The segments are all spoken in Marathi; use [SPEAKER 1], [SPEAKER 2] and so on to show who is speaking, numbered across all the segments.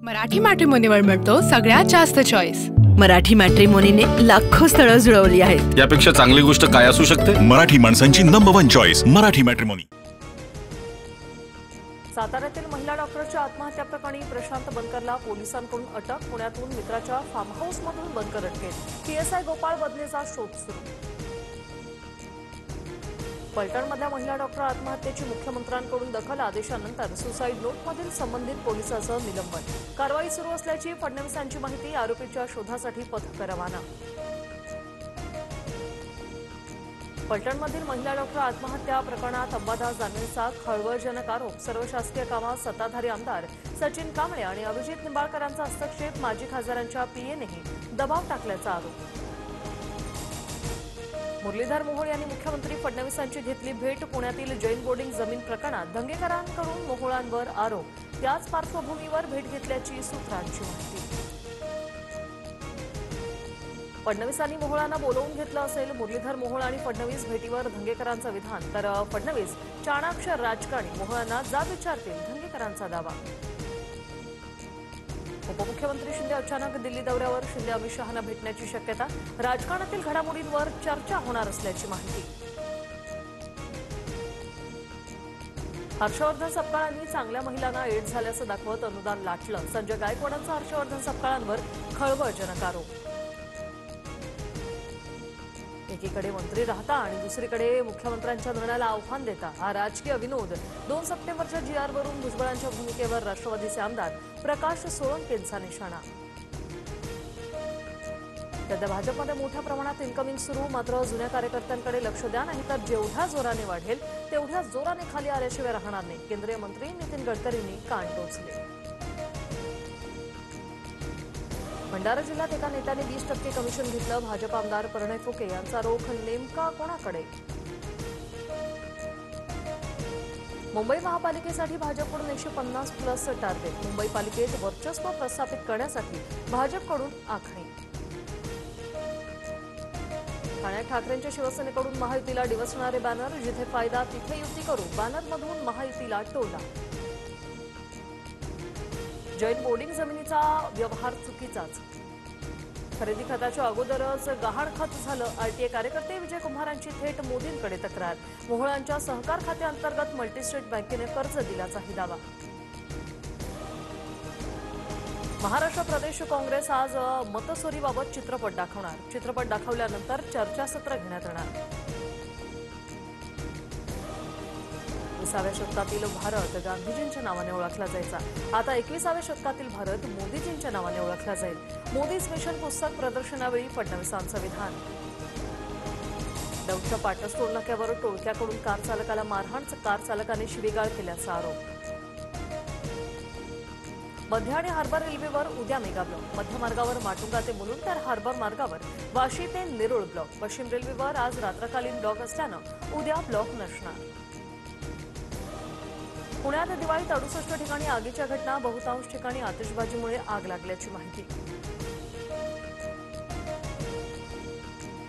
[SPEAKER 1] मराठी मॅट्रिमोनीवर मिळतो सगळ्यात जास्त चॉईस।
[SPEAKER 2] मराठी मॅट्रिमोनीने लाखो स्थळं जुळवली आहेत।
[SPEAKER 3] यापेक्षा चांगली गोष्ट काय असू शकते?
[SPEAKER 4] मराठी माणसांची नंबर 1 चॉईस मराठी मॅट्रिमोनी।
[SPEAKER 5] साताऱ्यातील महिला डॉक्टरच्या आत्महत्या प्रकरणी प्रशांत बनकरला पोलिसांकडून अटक। पुण्यातून मित्राच्या फार्म हाऊसमधून बनकर अटकेत। पीएसआय गोपाळ बदलेचा शोध सुरू। पलटणमधल्या महिला डॉक्टर आत्महत्येची मुख्यमंत्र्यांकडून दखल। आदेशानंतर सुसाईड नोटमधील संबंधित पोलिसाचं निलंबन। कारवाई सुरू असल्याची फडणवीसांची माहिती। आरोपीच्या शोधासाठी पथक रवाना। पलटणमधील महिला डॉक्टर आत्महत्या प्रकरणात अंबादास दानवेंचा खळबळजनक आरोप। सर्व शासकीय कामात सत्ताधारी आमदार सचिन कांबळे आणि अभिजित निंबाळकरांचा हस्तक्षेप। माजी खासदारांच्या पीएनेही दबाव टाकल्याचा आरोप। मुरलीधर मोहोळ यांनी मुख्यमंत्री फडणवीसांची घेतली भेट। पुण्यातील जैन बोर्डिंग जमीन प्रकरणात दंगेकरांकडून मोहोळांवर आरोप। त्याच पार्श्वभूमीवर भेट घेतल्याची सूत्रांची माहिती। फडणवीसांनी मोहोळांना बोलवून घेतलं असेल। मुरलीधर मोहोळ आणि फडणवीस भेटीवर दंगेकरांचं विधान। तर फडणवीस चाणाक्ष राजकारणी मोहोळांना जाब विचारतील, दंगेकरांचा दावा। उपमुख्यमंत्री शिंदे अचानक दिल्ली दौऱ्यावर। शिंदे अमित शहांना भेटण्याची शक्यता। राजकारणातील घडामोडींवर चर्चा होणार असल्याची माहिती। हर्षवर्धन सपकाळांनी चांगल्या महिलांना एड्स झाल्याचं दाखवत अनुदान लाटलं। संजय गायकवाडांचा हर्षवर्धन सपकाळांवर खळबळजनक आरोप। एकीकडे मंत्री राहता आणि दुसरीकडे मुख्यमंत्र्यांच्या निर्णयाला आव्हान देता हा राजकीय विनोद। 2 सप्टेंबरच्या जीआरवरून भुजबळांच्या भूमिकेवर राष्ट्रवादीचे आमदार प्रकाश सोळंकेंचा निशाणा। सध्या भाजपमध्ये मोठ्या प्रमाणात इन्कमिंग सुरू। मात्र जुन्या कार्यकर्त्यांकडे लक्ष द्या, नाही तर जेवढ्या जोराने वाढेल तेवढ्या जोराने खाली आल्याशिवाय राहणार नाही। केंद्रीय मंत्री नितीन गडकरींनी कान टोचले। भंडारा जिल्ह्यात एका नेत्याने 20% कमिशन घेतलं। भाजप आमदार प्रणय फुके यांचा रोख नेमका कोणाकडे? मुंबई महापालिकेसाठी भाजपकडून 150+ टार्गेट। मुंबई पालिकेत वर्चस्व प्रस्थापित करण्यासाठी भाजपकडून आखणी। ठाण्यात ठाकरेंच्या शिवसेनेकडून महायुतीला डिवचणारे बॅनर। जिथे फायदा तिथे युती करू, बॅनरमधून महायुतीला टोला। जैन बोर्डिंग जमिनीचा व्यवहार चुकीचाच। खरेदी खताच्या अगोदरच गहाणखत झालं। आरटीए कार्यकर्ते विजय कुमारांची थेट मोदींकडे तक्रार। मोहोळांच्या सहकार खात्याअंतर्गत मल्टीस्टेट बँकेने कर्ज दिल्याचाही दावा। महाराष्ट्र प्रदेश काँग्रेस आज मतचोरीबाबत चित्रपट दाखवणार। चित्रपट दाखवल्यानंतर चर्चासत्र घेण्यात येणार। 20व्या शतकातील भारत गांधीजींच्या नावाने ओळखला जायचा। आता 21व्या शतकातील भारत मोदीजींच्या नावाने ओळखला जाईल। मोदीज मिशन पुस्तक प्रदर्शनावेळी फडणवीसांचं विधान। दौंडच्या पाटस नाक्यावर टोळक्याकडून कार चालकाला मारहाण। कार चालकाने शिवीगाळ केल्याचा आरोप। मध्य आणि हार्बर रेल्वेवर उद्या मेगा ब्लॉक। मध्य मार्गावर माटुंगा ते मुलुंड, तर हार्बर मार्गावर वाशी ते नेरुळ ब्लॉक। पश्चिम रेल्वेवर आज रात्रकालीन ब्लॉक असल्यानं उद्या ब्लॉक नसणार। पुण्यात दिवाळीत 68 ठिकाणी आगीच्या घटना। बहुतांश ठिकाणी आतिषबाजीमुळे आग लागल्याची माहिती।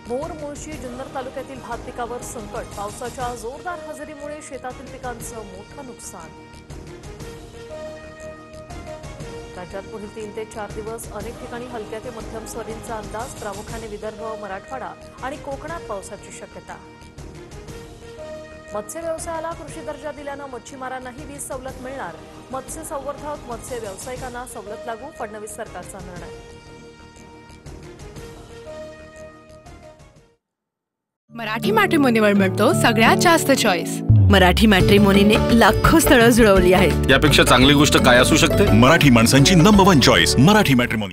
[SPEAKER 5] भोर, मुळशी, जुन्नर तालुक्यातील भात पिकावर संकट। पावसाच्या जोरदार हजेरीमुळे शेतातील पिकांचं मोठं नुकसान। राज्यात पुढील 3 ते 4 दिवस अनेक ठिकाणी हलक्या ते मध्यम स्वरींचा अंदाज। प्रामुख्याने विदर्भ, मराठवाडा आणि कोकणात पावसाची शक्यता। मत्स्य व्यवसायाला कृषी दर्जा दिल्यानं मच्छीमारांनाही वीज सवलत मिळणार। मत्स्य संवर्धक, मत्स्य व्यावसायिकांना सवलत लागू। फडणवीस सरकारचा निर्णय।
[SPEAKER 1] मराठी मॅट्रिमोनीवर मिळतो सगळ्यात जास्त चॉईस।
[SPEAKER 2] मराठी मॅट्रिमोनीने लाखो स्थळं जुळवली आहेत।
[SPEAKER 3] यापेक्षा चांगली गोष्ट काय असू शकते?
[SPEAKER 4] मराठी माणसांची नंबर 1 चॉईस मराठी मॅट्रिमोनी।